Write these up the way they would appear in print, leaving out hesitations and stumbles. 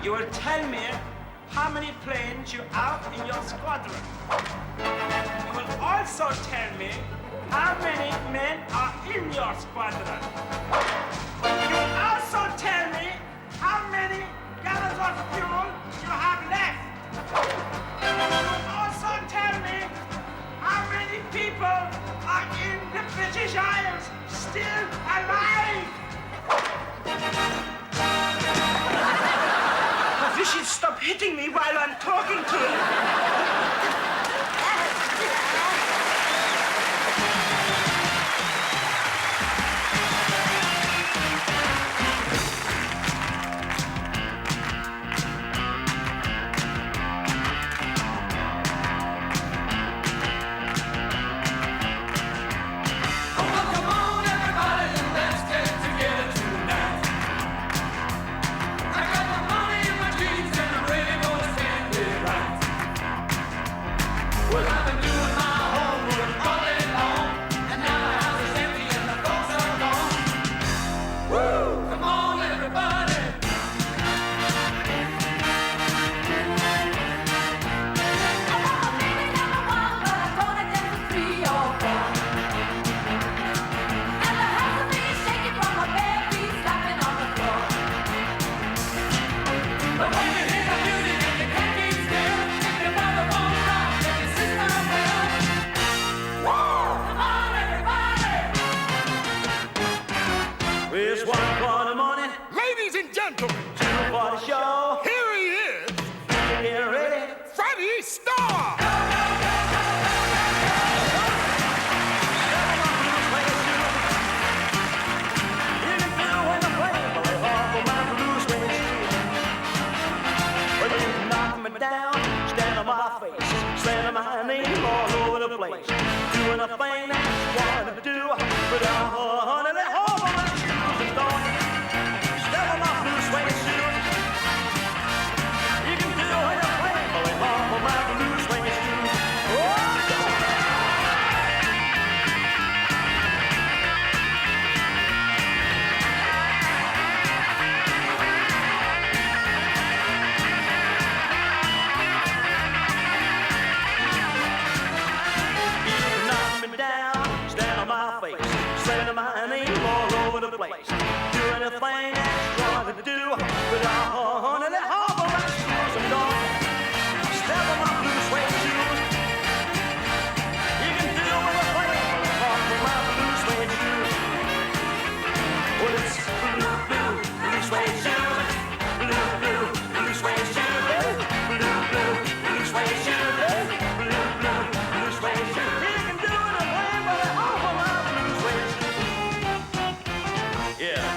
You will tell me how many planes you have in your squadron. You will also tell me how many men are in your squadron. You will also tell me how many gallons of fuel you have left. You will also tell me how many people are in the British Isles still alive. I wish you'd stop hitting me while I'm talking to you. Ladies and gentlemen, for the show. here he is, Get ready. Freddie Starr. You can feel when the flame will off of my blue suede shoes. When you knock me down, stand on my face, slam my name all over the place, doing a thing that you want to do, but honey, let hold on my shoes and don't step on my blue suede shoes. You can feel when the flame will off of my blue suede shoes. Oh, sending my name all over the place, doing a thing that you want to do, but honey, let hold on my shoes and don't step on my blue suede shoes. You can feel when the flame will off of my blue suede shoes. Well, it's blue suede shoes, blue suede shoes, blue suede shoes, blue suede shoes. You can do it a way, but let hold on my blue suede shoes. Yeah.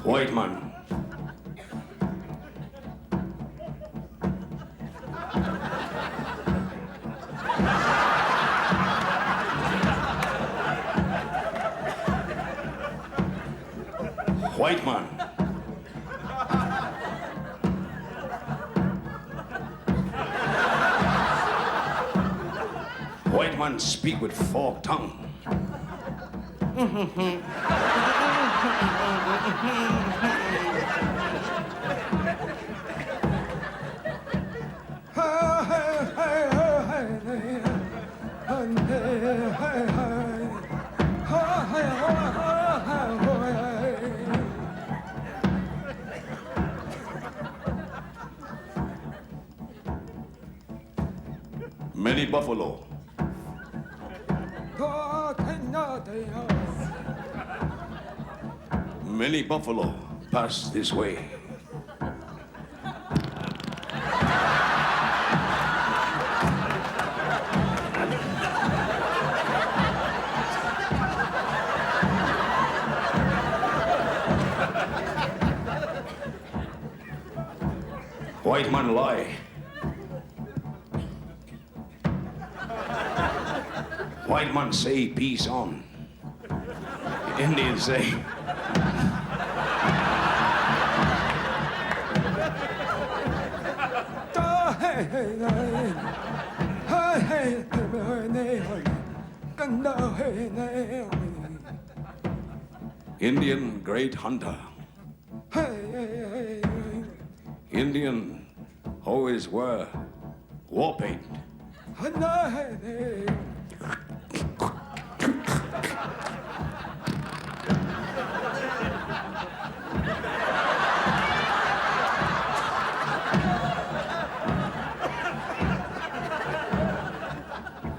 White man. White man. White man speak with forked tongue. Many buffalo. Many buffalo pass this way. White man lie. White man say peace on. Indians say. Indian great hunter. Indian always wear war paint.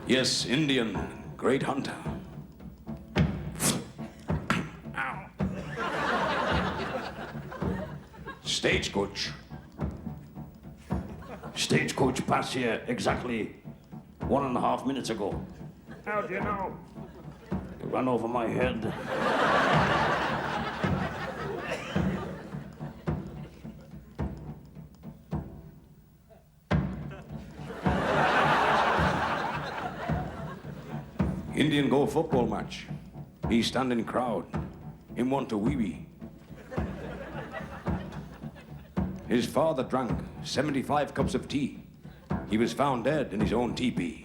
Yes, Indian great hunter. Stagecoach. Stagecoach passed here exactly 1.5 minutes ago. How do you know? It ran over my head. Indian go football match. He stand in crowd. Him want to wee-wee. His father drank 75 cups of tea. He was found dead in his own teepee.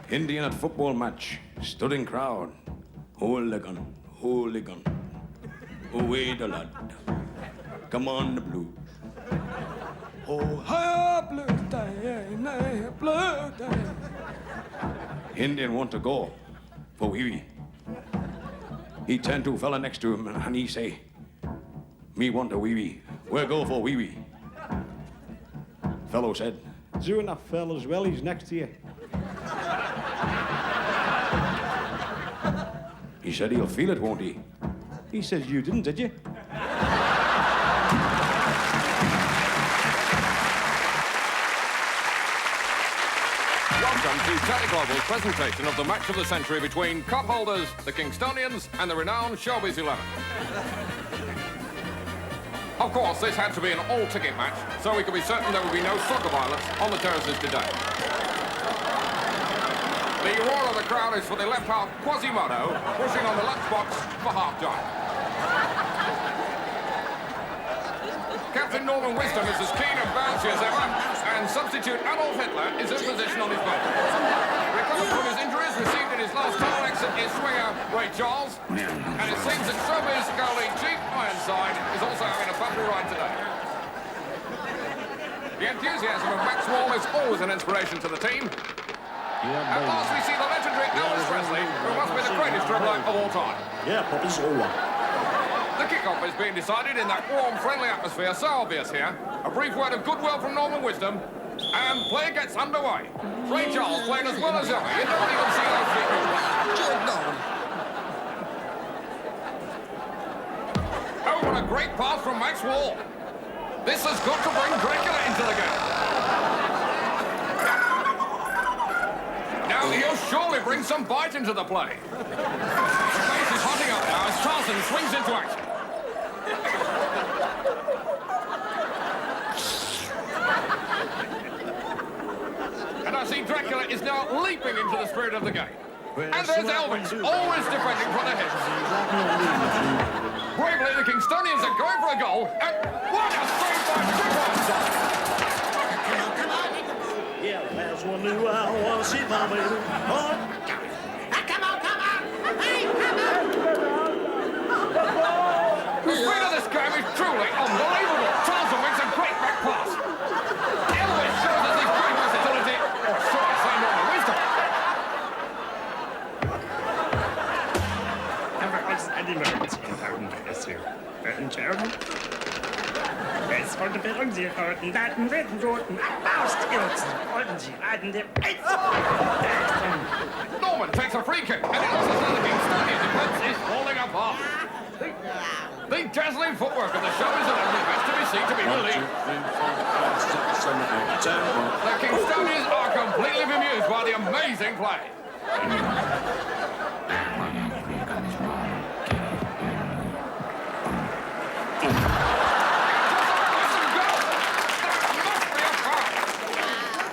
Indian at football match, stood in crowd. Hooligan, hooligan. Away the lad. Come on the blue. Oh, hi, blue day, blue day. Indian want to go for wee-wee. He turned to a fella next to him and he say, me want a wee-wee. We'll go for wee-wee. Fellow said, Doing that fella's well, he's next to you. He said he'll feel it, won't he? He says you didn't, did you? Welcome to Telly Global's presentation of the match of the century between cup holders, the Kingstonians, and the renowned Showbiz 11. Of course, this had to be an all-ticket match, so we could be certain there would be no soccer violence on the terraces today. The roar of the crowd is for the left half Quasimodo, pushing on the lunchbox for half-time. Captain Norman Wisdom is as keen and bouncy as ever, and substitute Adolf Hitler is in position on his boat. Recovered from his injuries received in his last tunnel exit is swinger Ray Charles, and it seems that Showbiz goalie Chief Ironside is also having a bumpy ride today. The enthusiasm of Max Wall is always an inspiration to the team. At last we see the legendary Elvis Presley, who must be the greatest dribbler of all time. Yeah, Poppy's all one. The kick-off is being decided in that warm, friendly atmosphere so obvious here. A brief word of goodwill from Norman Wisdom, and play gets underway. Ray Charles playing as well as ever. You don't even see those feet moving. Oh, what a great pass from Max Wall. This has got to bring Dracula into the game. Now he'll surely bring some bite into the play. Space is hotting up now as Charlton swings into action. And I see Dracula is now leaping into the spirit of the game. And there's Elvis, always defending from the hips. Bravely, the Kingstonians are going for a goal, and what a save by Chip. Yeah, last one knew I want to see my baby. Oh, Come on, come on! Hey, come on! and gentlemen. Es Fortbildung, Sie sollten Daten werden roten Abbaustilzen. Wollen Sie reiten dem Norman takes a free kick, and it looks as though the Kingstonian defence is falling apart. The dazzling footwork of the show is best to be seen to be believed. The Kingstonians are completely bemused by the amazing play.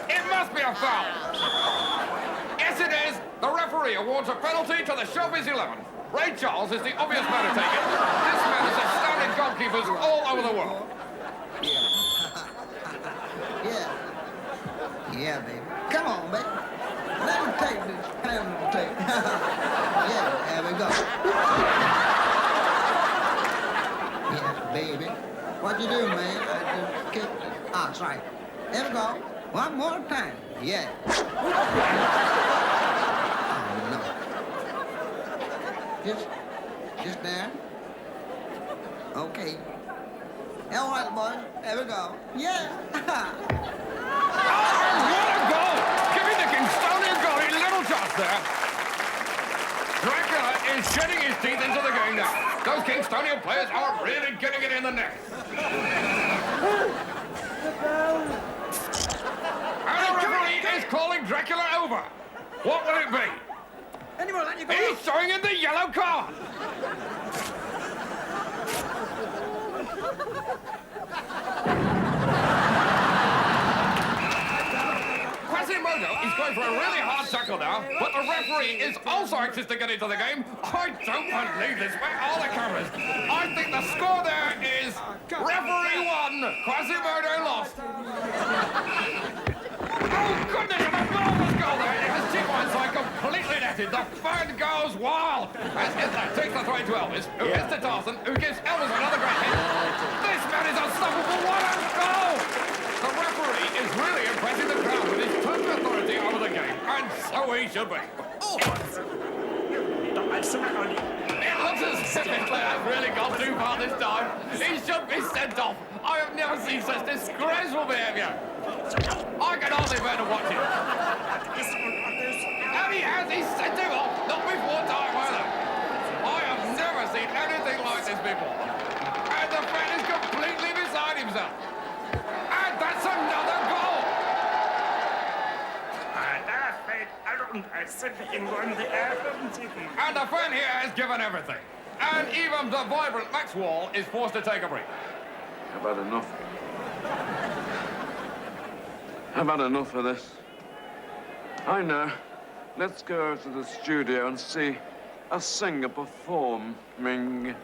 It must be a foul. Yes, it is. The referee awards a penalty to the Showbiz 11. Ray Charles is the obvious man to take it. This man has astounded goalkeepers all over the world. Yeah, baby. Come on, baby. Let me take this penalty. Yeah, there we go. Yeah, baby. What you do, man? I just kicked it. Ah, that's right. There we go. One more time. Yeah. Oh, no. Just there. Okay. All right, boys. There we go. Yeah. What a goal! Giving the Kingstonian goalie little chance there. Dracula is shedding his teeth into the game now. Those Kingstonian players are really getting it in the net. And the referee is calling Dracula over. What will it be? He's showing him the yellow card. Quasimodo is going for a really hard tackle now, but the referee is also anxious to get into the game. I don't believe this. Where are the cameras? I think the score there is referee 1, Quasimodo lost. Oh, goodness, and a marvellous goal there. It has T1 side completely netted. The fan goes wild. As Hitler takes the throw to Elvis, who gets to Tarzan, who gives Elvis another great hit. This man is unstoppable. What a goal! The referee is really impressing the crowd with his total authority over the game, and so he should be. It looks as if Hitler has really gone too far this time. He should be sent off. I have never seen such disgraceful behaviour. I can hardly bear to watch it. And he has, he's sent him off, not before time either. I have never seen anything like this before. And the fan is completely beside himself. And that's another goal. And the fan here has given everything. And even the vibrant Max Wall is forced to take a break. I've had enough. I've had enough of this. I know. Let's go to the studio and see a singer performing.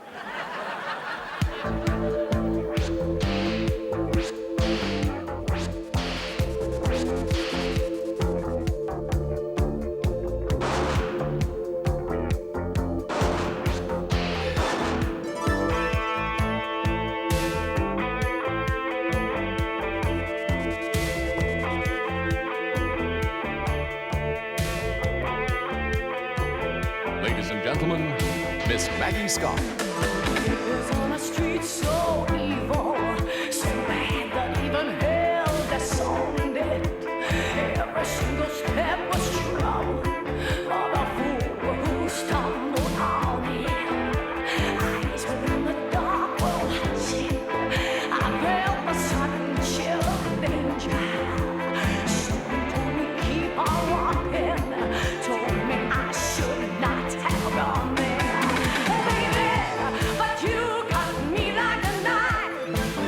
Ladies and gentlemen, Miss Maggie Scott. It was on a street so evil, so bad that even hell that song did. Every single step was trouble for the fool who stumbled on it. Eyes within the dark world hunting. I felt a sudden chill of danger. Someone told me keep on walking, told me I should not have gone there. Baby, but you got me like a knife.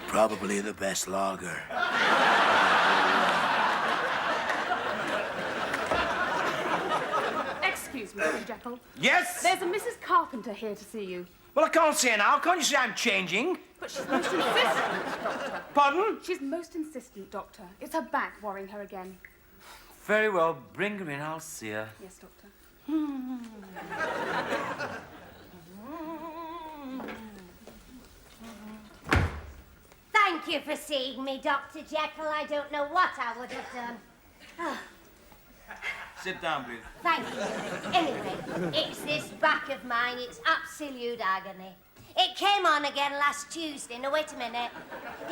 Probably the best lager. Excuse me, Mr. Jekyll. Yes? There's a Mrs. Carpenter here to see you. Well, I can't see her now. Can't you see I'm changing? But she's most insistent, Doctor. Pardon? She's most insistent, Doctor. It's her back worrying her again. Very well. Bring her in. I'll see her. Yes, Doctor. Thank you for seeing me, Dr. Jekyll. I don't know what I would have done. Oh, Sit down, please. thank you. Anyway, it's this back of mine. It's absolute agony. It came on again last Tuesday. No, wait a minute.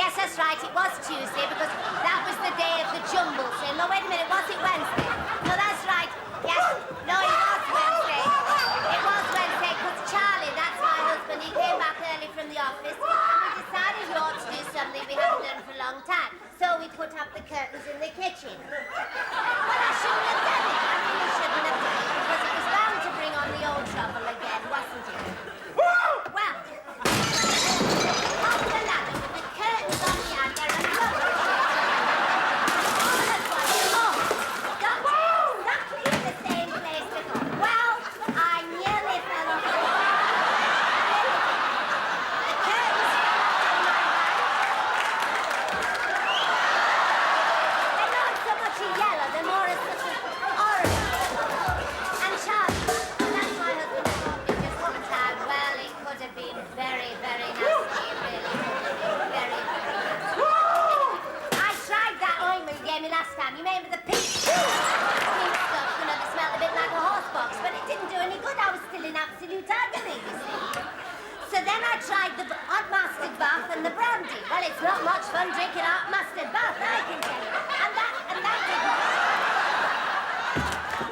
Yes, that's right. It was Tuesday because that was the day of the jumble sale. No, wait a minute. Was it Wednesday? No, that's right. Yes. No, it was Wednesday. It was Wednesday because Charlie, that's my husband, he came back early from the office and we decided we ought to do something we haven't done for a long time. So we put up the curtains in the kitchen. Well, I shouldn't have done it. I really shouldn't have done it because it was bound to bring on the old trouble again, wasn't it? Well, up the ladder with the curtains on the under and rubbish. All at once, Doctor, exactly in the same place before. Well, I nearly fell off the wall. The curtains fell off in my hand. They're not so much a yellow, they're more a sort of orange. And Charlie, that's my husband, told me just one time, well, it could have been very, very nasty, really. Very, very nasty. I tried that ointment you gave me last time. You made me the pink stuff, that smelled a bit like a horse box, but it didn't do any good. I was still in absolute agony, you see. So then I tried the hot mustard bath and the brandy. Well, it's not much fun drinking hot mustard bath, I can tell you.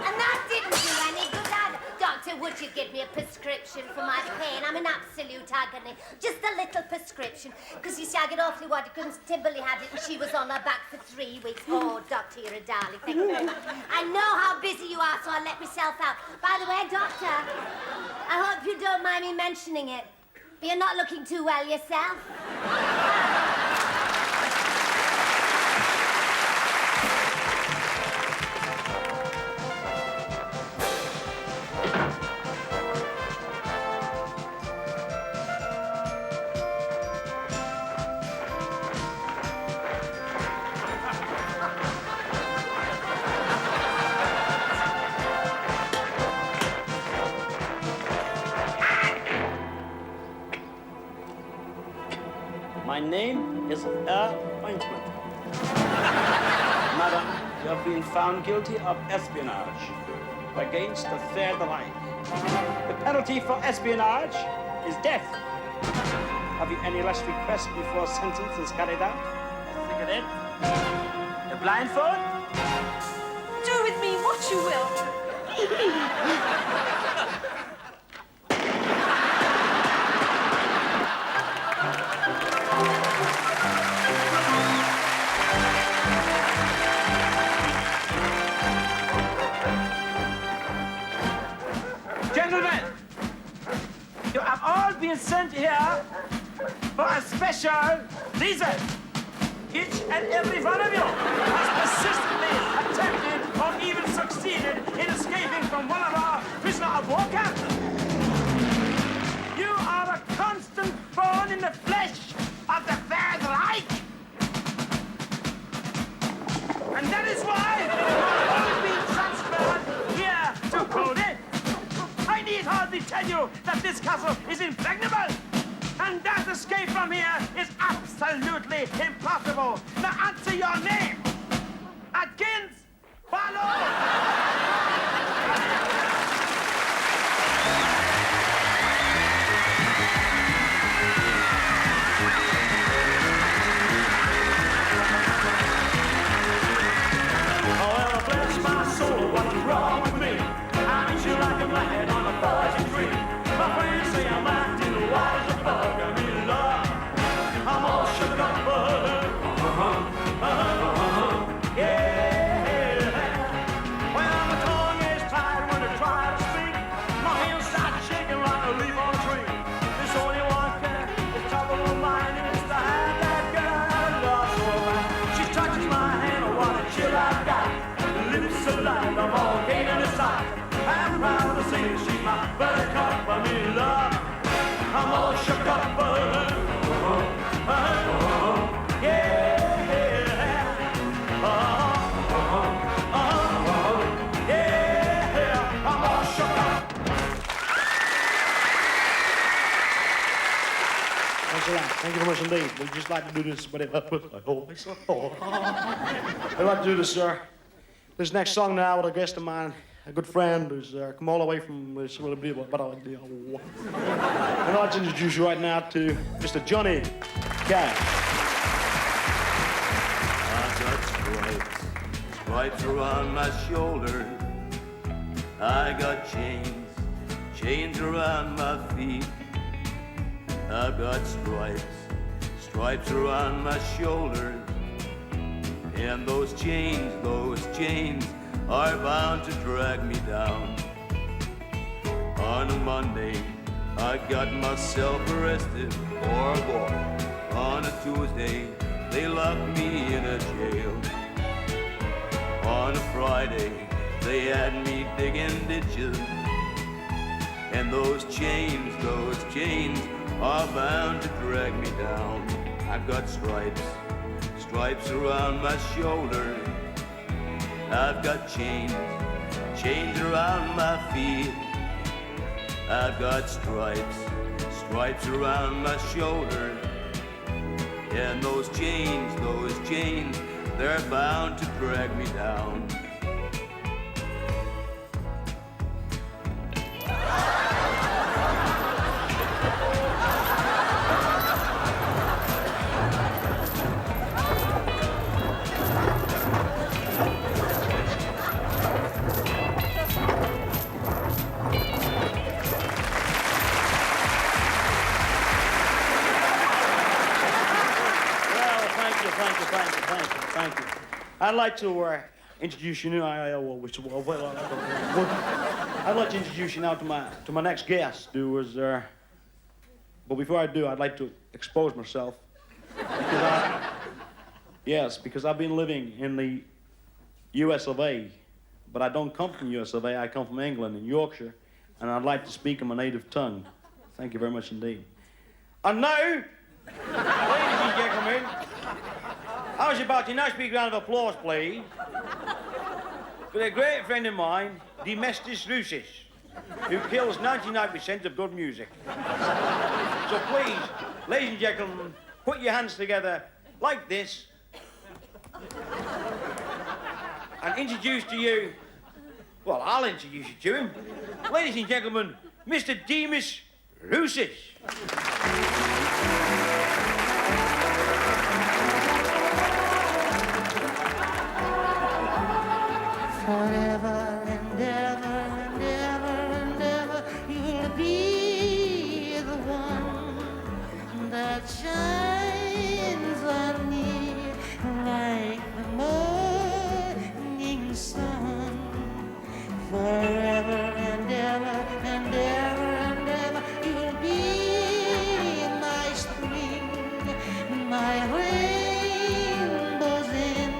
And that didn't do any good either. Doctor, would you give me a prescription for my pain? I'm in absolute agony. Just a little prescription. Because you see, I get awfully worried because Timberly had it and she was on her back for 3 weeks. Oh, Doctor, you're a darling. Thank you very much. I know how busy you are, so I'll let myself out. By the way, Doctor, I hope you don't mind me mentioning it, but you're not looking too well yourself. My name is Ointment. Madam, you have been found guilty of espionage against the fair delight. The penalty for espionage is death. Have you any last request before sentence is carried out? Think of it. The blindfold? Do with me what you will. Gentlemen, you have all been sent here for a special reason. Each and every one of you has persistently attempted or even succeeded in escaping from one of our prisoner of war camps. You are a constant thorn in the flesh of the Third Reich. And that is why you have all been transferred here to Colden. I need hardly tell you that this castle is impregnable, and that escape from here is absolutely impossible. Now answer your name. Atkins Oh, bless my soul, what's wrong with me? I meet you like a man on a poison tree. My friends say I'm acting wise as a bug. I'm in love. I'm all shook up. Thanks a lot. Thank you very much indeed. We'd just like to do this, but I'd like to do this, this next song now with a guest of mine, a good friend who's come all the way from this little bit, but I'd like to introduce you right now to Mr. Johnny Cash. I've got stripes around my shoulder. I got chains around my feet. I've got stripes around my shoulders. And those chains are bound to drag me down. On a Monday, I got myself arrested for a walk. On a Tuesday, they locked me in a jail. On a Friday, they had me digging ditches. And those chains are bound to drag me down. I've got stripes around my shoulders. I've got chains around my feet. I've got stripes around my shoulders. And those chains, they're bound to drag me down. Thank you. I'd like to introduce you now. I'd like to introduce you now to my next guest, who is. But before I do, I'd like to expose myself because I've been living in the U.S. of A. But I don't come from U.S. of A. I come from England, in Yorkshire, and I'd like to speak in my native tongue. Thank you very much indeed. And now, ladies and gentlemen, I was about to now speak a round of applause, please, for a great friend of mine, Demestis Russis, who kills 99% of good music. So please, ladies and gentlemen, put your hands together like this and introduce to you, well, I'll introduce you to him. Ladies and gentlemen, Mr. Demis Roussis. Forever and ever and ever and ever, you'll be the one that shines on me like the morning sun. Forever and ever and ever and ever, you'll be my spring, my rainbows in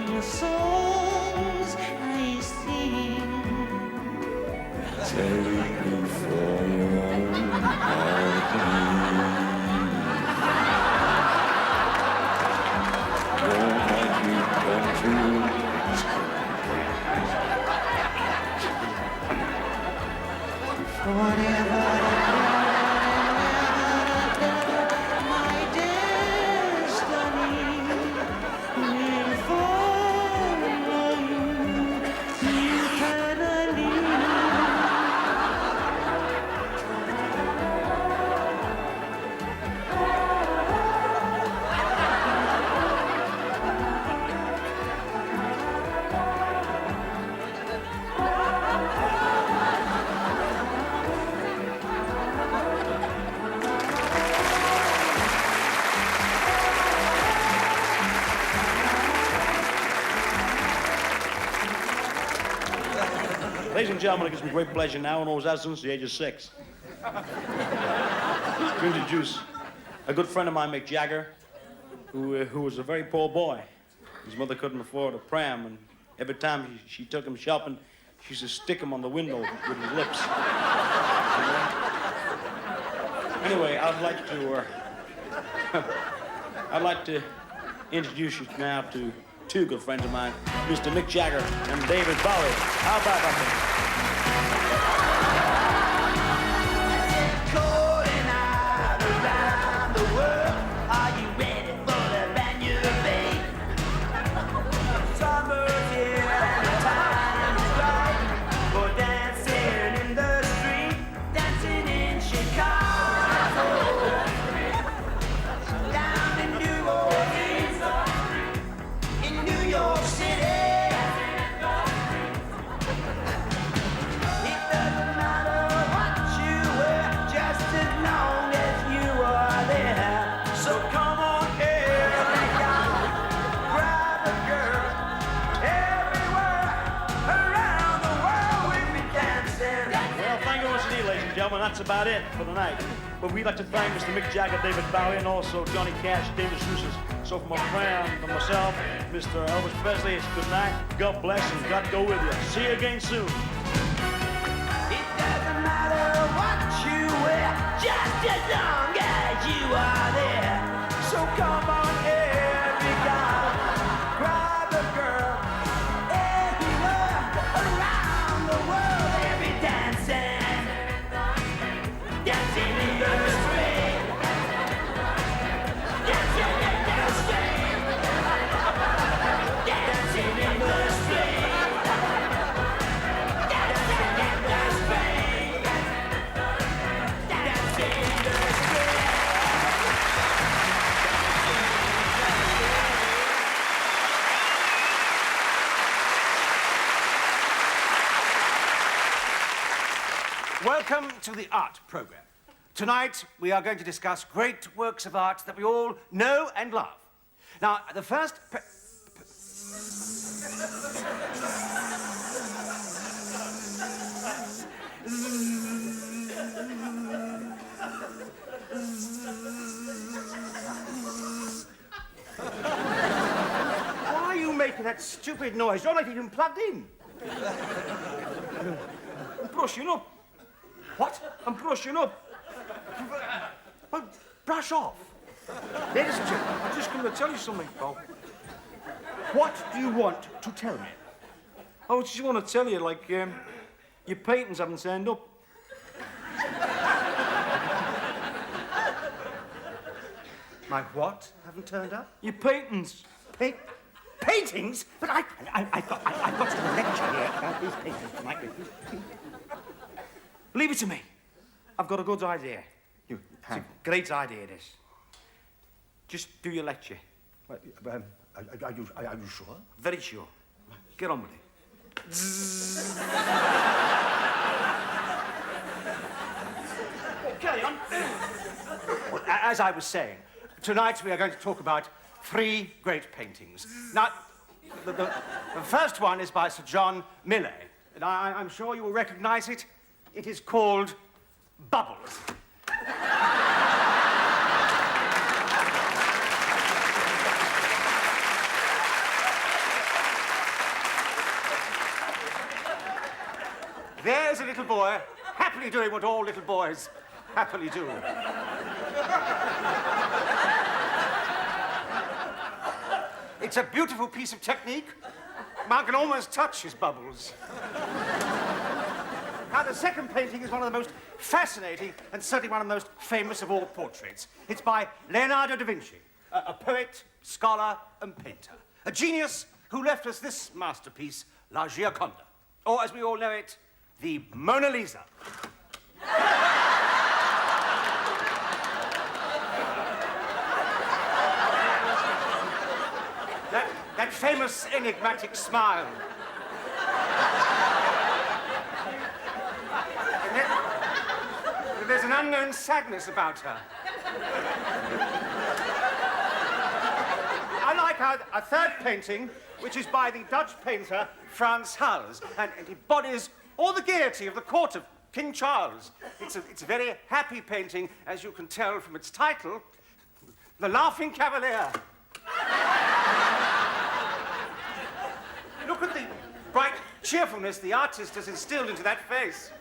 the songs I sing. Take me for your own heart. Don't let me come to Forever and ever, my destiny will follow you eternally. Ladies and gentlemen, it gives me great pleasure now, and always has since the age of 6, to introduce a good friend of mine, Mick Jagger, who was a very poor boy. His mother couldn't afford a pram, and every time she took him shopping, she used to stick him on the window with his lips. Anyway, I'd like to introduce you now to two good friends of mine, Mr. Mick Jagger and David Bowie. How about that? Going out around thank you very much indeed, ladies and gentlemen. That's about it for the night. But we'd like to thank Mr. Mick Jagger, David Bowie, and also Johnny Cash, David Sousa. So from my friend, from myself, Mr. Elvis Presley, it's good night. God bless and God go with you. See you again soon. It doesn't matter what you wear, just as long as you are there. So come on, every guy, grab a girl, everywhere around the world, every dancing, dancing in the street, dancing in the street, dancing in the street, dancing in the street, dancing in the street. Welcome to the art program. Tonight, we are going to discuss great works of art that we all know and love. Now, the first... Why are you making that stupid noise? You're not even plugged in. I'm brushing up. What? I'm brushing up. Well, brush off. Ladies and gentlemen, I'm just going to tell you something, Paul. What do you want to tell me? I just want to tell you, like, your paintings haven't turned up. My what haven't turned up? Your paintings. Paintings? But I've got to do a lecture here about these paintings tonight. Leave it to me. I've got a good idea. You It's a great idea, this. Just do your lecture. Are you sure? Very sure. Get on with it. Carry on. Well, as I was saying, tonight we are going to talk about 3 great paintings. Now, the first one is by Sir John Millais, and I'm sure you will recognize it. It is called Bubbles. There's a little boy happily doing what all little boys happily do. It's a beautiful piece of technique. One can almost touch his bubbles. Now, the second painting is one of the most fascinating and certainly one of the most famous of all portraits. It's by Leonardo da Vinci, a poet, scholar, and painter. A genius who left us this masterpiece, La Gioconda, or as we all know it, the Mona Lisa. That famous enigmatic smile. And yet, there's an unknown sadness about her. I like a third painting, which is by the Dutch painter Frans Hals, and it embodies all the gaiety of the court of King Charles. It's a very happy painting, as you can tell from its title, The Laughing Cavalier. Look at the bright cheerfulness the artist has instilled into that face.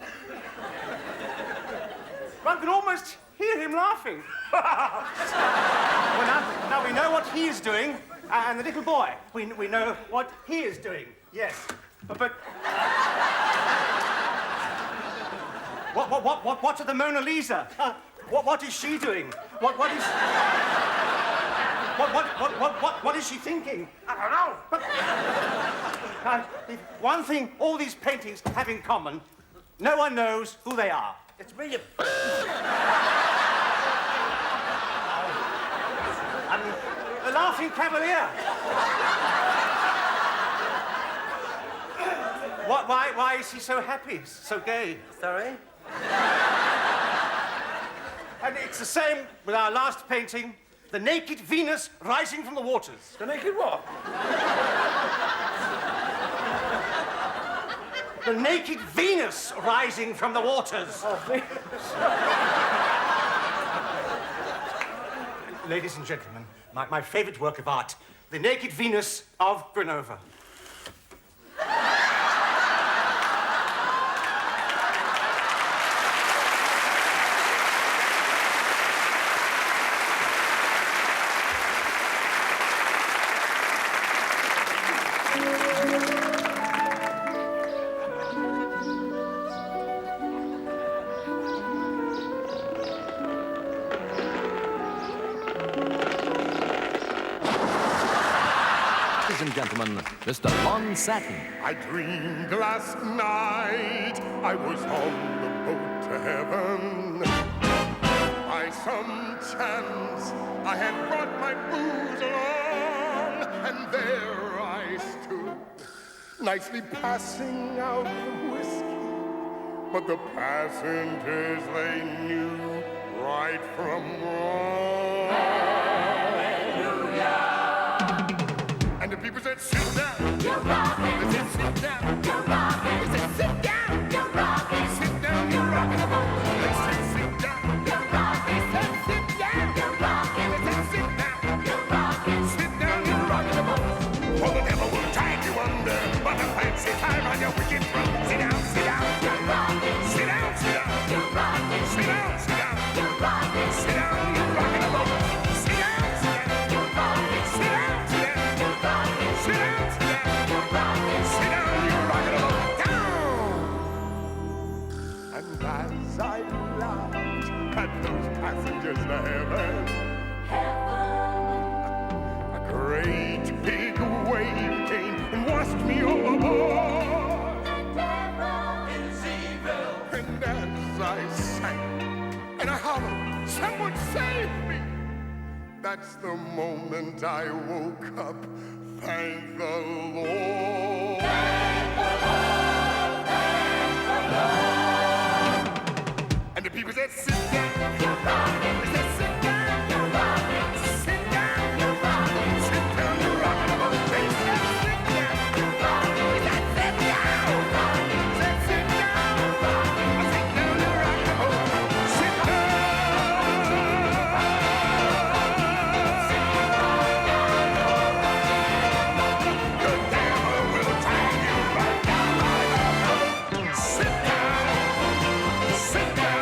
One can almost hear him laughing. Well, now we know what he is doing, and the little boy, we know what he is doing, yes. But what of the Mona Lisa? What is she doing? What is she thinking? I don't know. But one thing all these paintings have in common, no one knows who they are. It's really... The Laughing Cavalier. Why is he so happy, so gay? Sorry? And it's the same with our last painting, the naked Venus rising from the waters. The naked what? The naked Venus rising from the waters. Ladies and gentlemen, my favorite work of art, The Naked Venus of Granova. Ladies and gentlemen, Mr. Lon Satin. I dreamed last night I was on the boat to heaven. By some chance, I had brought my booze along, and there I stood, nicely passing out the whiskey. But the passengers, they knew right from wrong. And the people said, sit down. You're rocking. They said, sit down. You're rocking. They said, sit down. You're rocking. Sit down. You're rocking the boat. They said, sit down. You're rocking. They said, sit down. You're rocking. They said, sit down. You're rocking. Sit down. You're rocking the boat. For the devil will drag you under, but the fancy time on your wicked throat. Sit down. Sit down. You're rocking. Sit down. Sit down. You're rocking. Sit down. Sit down. You're rocking. Sit down. You're rocking the boat. Sit down. Sit down. You're rocking. Sit down. Sit down. You're rocking. Sit down. Sit down. You're rocking. Sit down. You're rocking the boat. Down. And as I laughed at those passengers to heaven, a great big wave came and washed me overboard. The devil is evil. And as I sang and I hollered, someone save me. That's the moment I woke up. Thank the Lord. Thank the Lord. Thank the Lord. And the people said, sit down. You're rocking. They said, sit down. You're rocking. Sit down. You're rocking. Sit down. You're rocking the boat. They said, sit down. You're rocking. They said, sit down. You're rocking. They said, sit down. You're rocking. I said, no, you're rocking the boat. Sit down. The devil will drag you right down by the throat. Sit down. Sit down.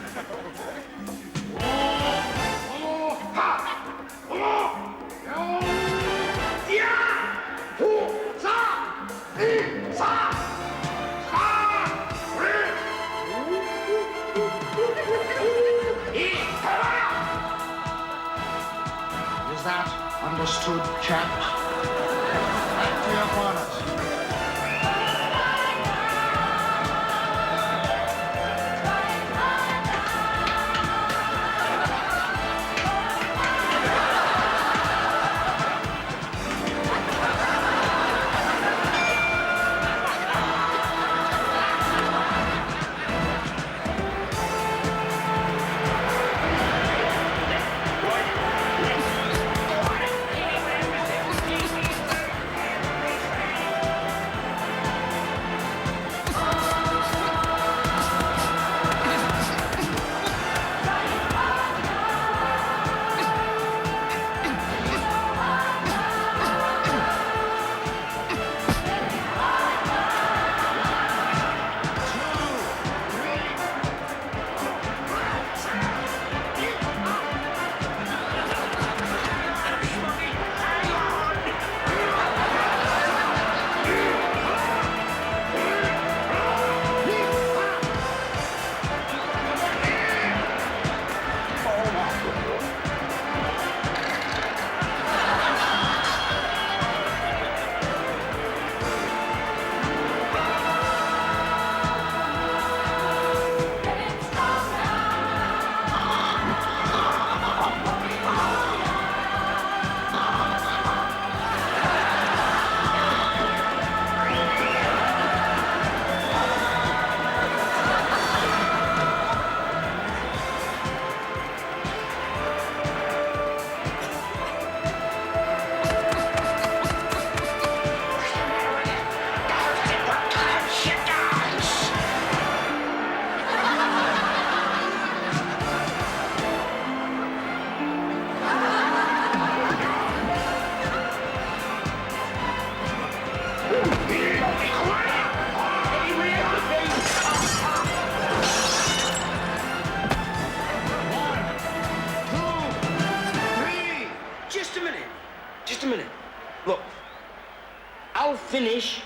Is that understood, chaps? Back to your corners. Just a minute. Look, I'll finish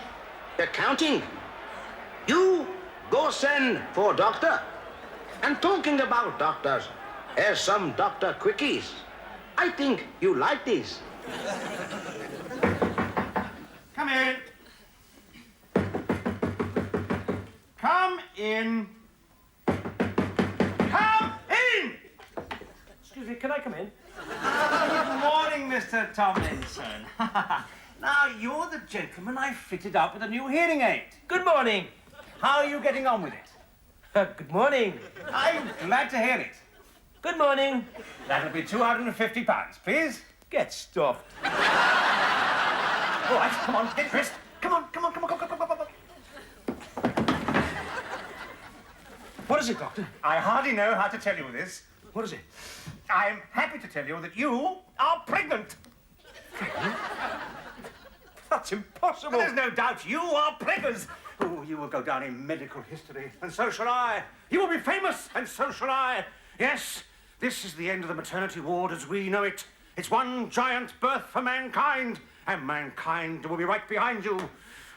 the counting. You go send for doctor. And talking about doctors, here's some Dr. Quickies. I think you like these. Come in. Come in. Come in! Excuse me, can I come in? Good morning, Mr. Tomlinson. Now, you're the gentleman I fitted up with a new hearing aid. Good morning. How are you getting on with it? Good morning. I'm glad to hear it. Good morning. That'll be £250, please. Get stuffed. All right, come on, get dressed. Come on. What is it, Doctor? I hardly know how to tell you this. What is it? I'm happy to tell you that you are pregnant. That's impossible. There's no doubt you are preggers. Oh, you will go down in medical history, and so shall I. You will be famous, and so shall I. Yes, this is the end of the maternity ward as we know it. It's one giant birth for mankind, and mankind will be right behind you.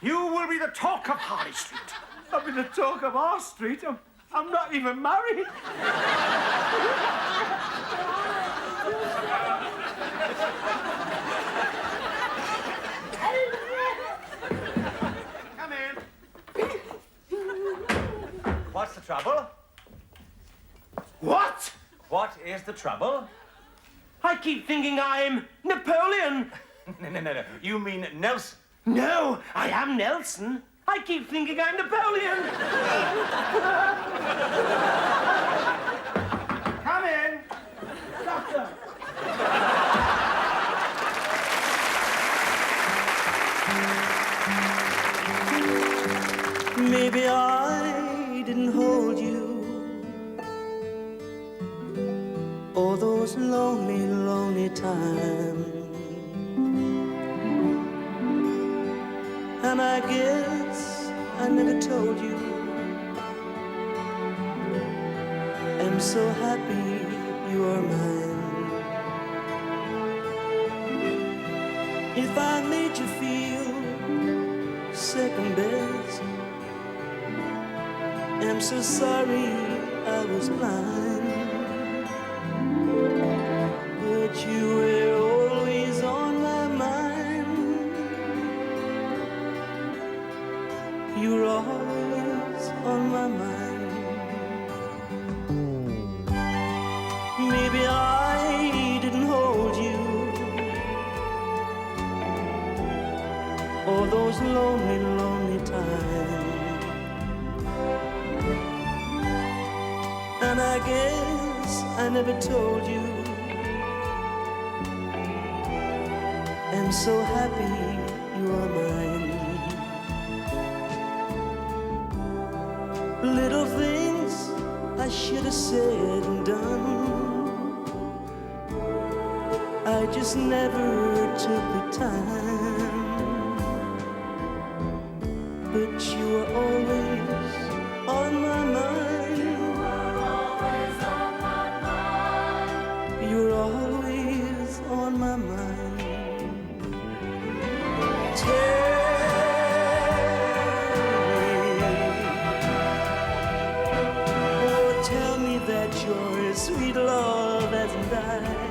You will be the talk of Harley Street. I'll be the talk of our street. I'm not even married. Come in. What's the trouble? What? What is the trouble? I keep thinking I'm Napoleon. No. You mean Nelson. No, I am Nelson. I keep thinking I'm Napoleon. Come in. Doctor. Maybe I didn't hold you all those lonely, lonely times. And I guess I never told you. And I'm so happy you are mine. If I made you feel second best, I'm so sorry I was blind. But you were always on my mind. You were always on my mind. Maybe I didn't hold you all those lonely, lonely times. And I guess I never told you I'm so happy you are mine. Little things I should have said and done, I just never took the time. But you were always on my mind. You were always on my mind. Tell me that your sweet love hasn't died.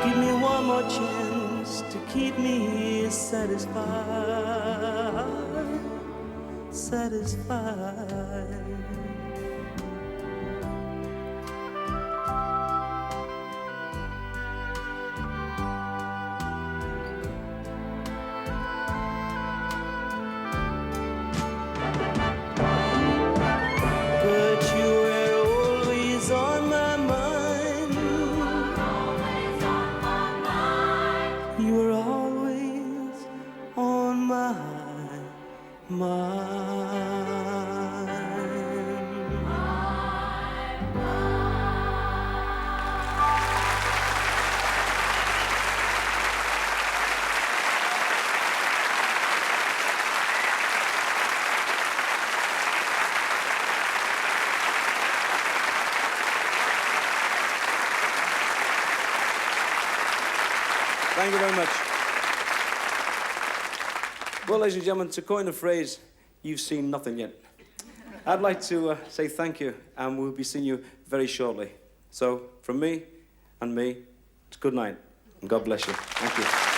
Give me one more chance to keep me satisfied, satisfied. But you were always on my mind. You were always on my mind. Thank you very much. Well, ladies and gentlemen, to coin a phrase, you've seen nothing yet. I'd like to say thank you, and we'll be seeing you very shortly. So, from me and me, it's good night, and God bless you. Thank you.